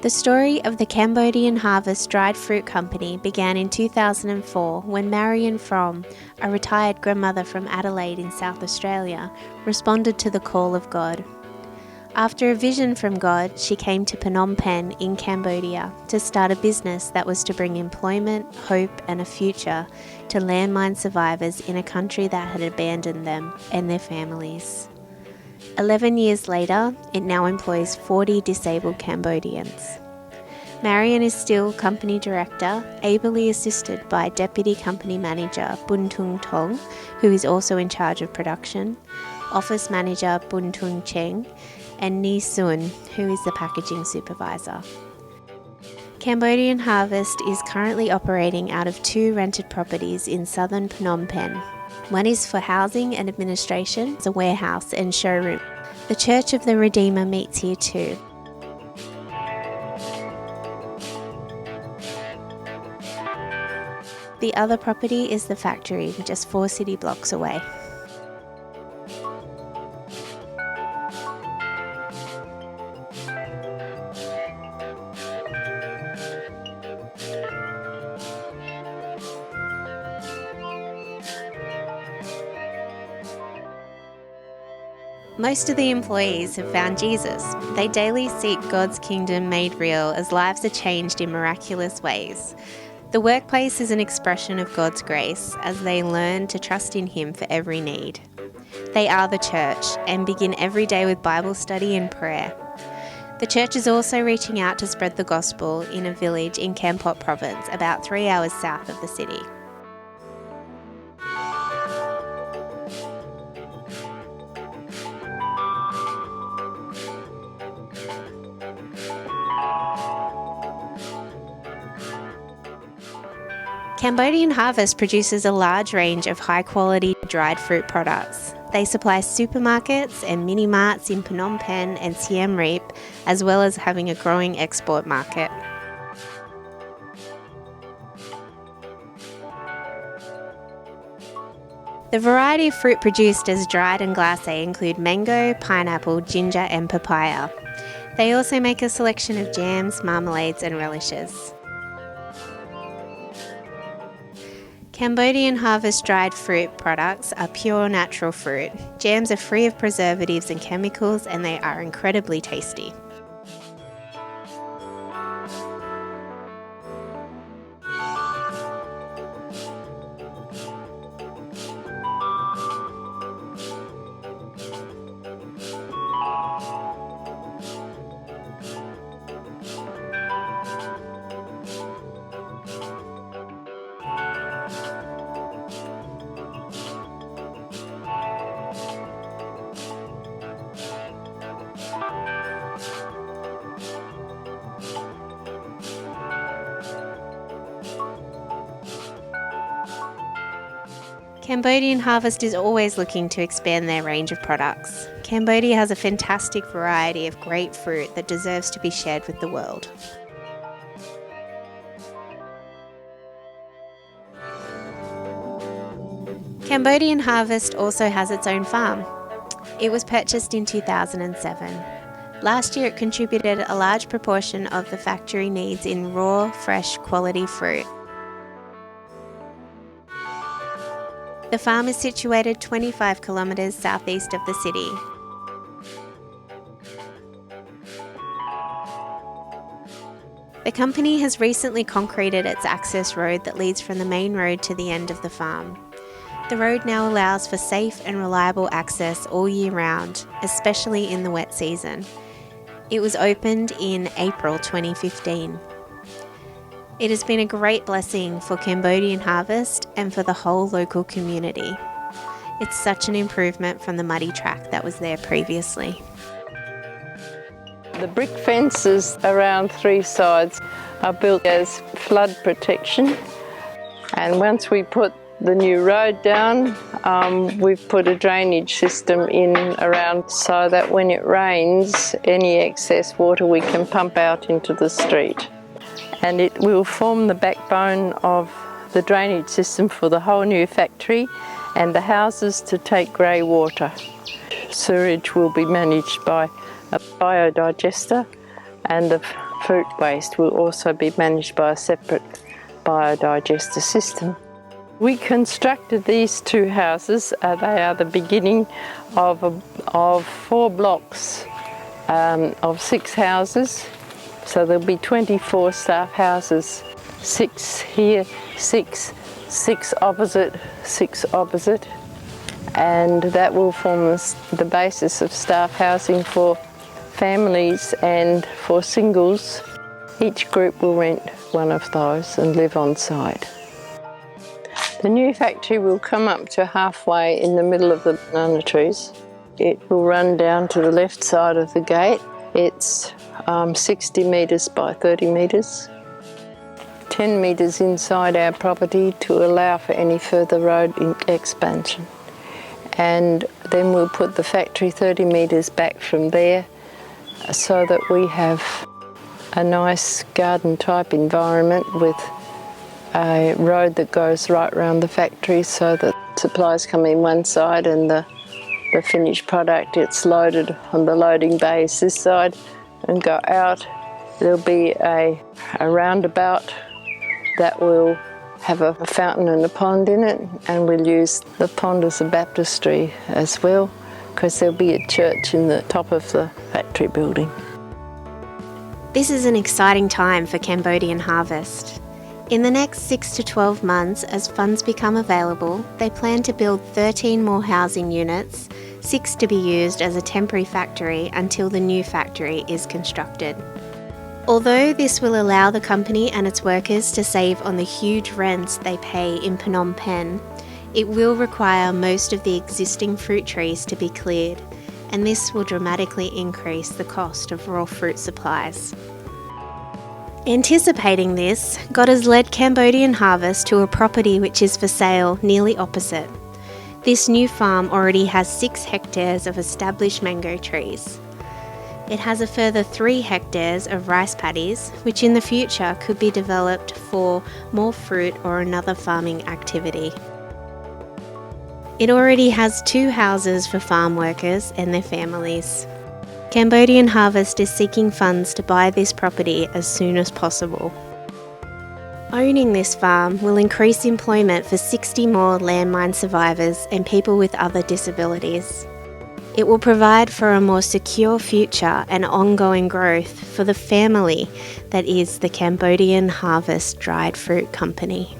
The story of the Cambodian Harvest Dried Fruit Company began in 2004 when Marion From, a retired grandmother from Adelaide in South Australia, responded to the call of God. After a vision from God, she came to Phnom Penh in Cambodia to start a business that was to bring employment, hope and a future to landmine survivors in a country that had abandoned them and their families. 11 years later, it now employs 40 disabled Cambodians. Marion is still company director, ably assisted by deputy company manager Bun Tung Tong, who is also in charge of production, office manager Bun Tung Cheng, and Ni Sun, who is the packaging supervisor. Cambodian Harvest is currently operating out of 2 rented properties in southern Phnom Penh. One is for housing and administration, a warehouse and showroom. The Church of the Redeemer meets here too. The other property is the factory, just 4 city blocks away. Most of the employees have found Jesus. They daily seek God's kingdom made real as lives are changed in miraculous ways. The workplace is an expression of God's grace as they learn to trust in Him for every need. They are the church and begin every day with Bible study and prayer. The church is also reaching out to spread the gospel in a village in Kampot province, about 3 hours south of the city. Cambodian Harvest produces a large range of high-quality dried fruit products. They supply supermarkets and mini-marts in Phnom Penh and Siem Reap, as well as having a growing export market. The variety of fruit produced as dried and glacé include mango, pineapple, ginger and papaya. They also make a selection of jams, marmalades and relishes. Cambodian Harvest dried fruit products are pure natural fruit. Jams are free of preservatives and chemicals and they are incredibly tasty. Cambodian Harvest is always looking to expand their range of products. Cambodia has a fantastic variety of great fruit that deserves to be shared with the world. Cambodian Harvest also has its own farm. It was purchased in 2007. Last year it contributed a large proportion of the factory needs in raw, fresh, quality fruit. The farm is situated 25 kilometres southeast of the city. The company has recently concreted its access road that leads from the main road to the end of the farm. The road now allows for safe and reliable access all year round, especially in the wet season. It was opened in April 2015. It has been a great blessing for Cambodian Harvest and for the whole local community. It's such an improvement from the muddy track that was there previously. The brick fences around 3 sides are built as flood protection, and once we put the new road down, we've put a drainage system in around so that when it rains, any excess water we can pump out into the street. And it will form the backbone of the drainage system for the whole new factory and the houses to take grey water. Sewerage will be managed by a biodigester and the fruit waste will also be managed by a separate biodigester system. We constructed these two houses. They are the beginning of 4 blocks of 6 houses. So there'll be 24 staff houses, 6 here, 6 opposite, 6 opposite, and that will form the basis of staff housing for families and for singles. Each group will rent one of those and live on site. The new factory will come up to halfway in the middle of the banana trees. It will run down to the left side of the gate. It's 60 metres by 30 metres, 10 metres inside our property to allow for any further road expansion. And then we'll put the factory 30 metres back from there so that we have a nice garden type environment with a road that goes right around the factory so that supplies come in one side and the finished product gets loaded on the loading bays this side and go out. There'll be a roundabout that will have a fountain and a pond in it, and we'll use the pond as a baptistry as well because there'll be a church in the top of the factory building. This is an exciting time for Cambodian Harvest. In the next 6 to 12 months, as funds become available, they plan to build 13 more housing units, 6 to be used as a temporary factory until the new factory is constructed. Although this will allow the company and its workers to save on the huge rents they pay in Phnom Penh, it will require most of the existing fruit trees to be cleared, and this will dramatically increase the cost of raw fruit supplies. Anticipating this, God has led Cambodian Harvest to a property which is for sale nearly opposite. This new farm already has 6 hectares of established mango trees. It has a further 3 hectares of rice paddies, which in the future could be developed for more fruit or another farming activity. It already has 2 houses for farm workers and their families. Cambodian Harvest is seeking funds to buy this property as soon as possible. Owning this farm will increase employment for 60 more landmine survivors and people with other disabilities. It will provide for a more secure future and ongoing growth for the family that is the Cambodian Harvest Dried Fruit Company.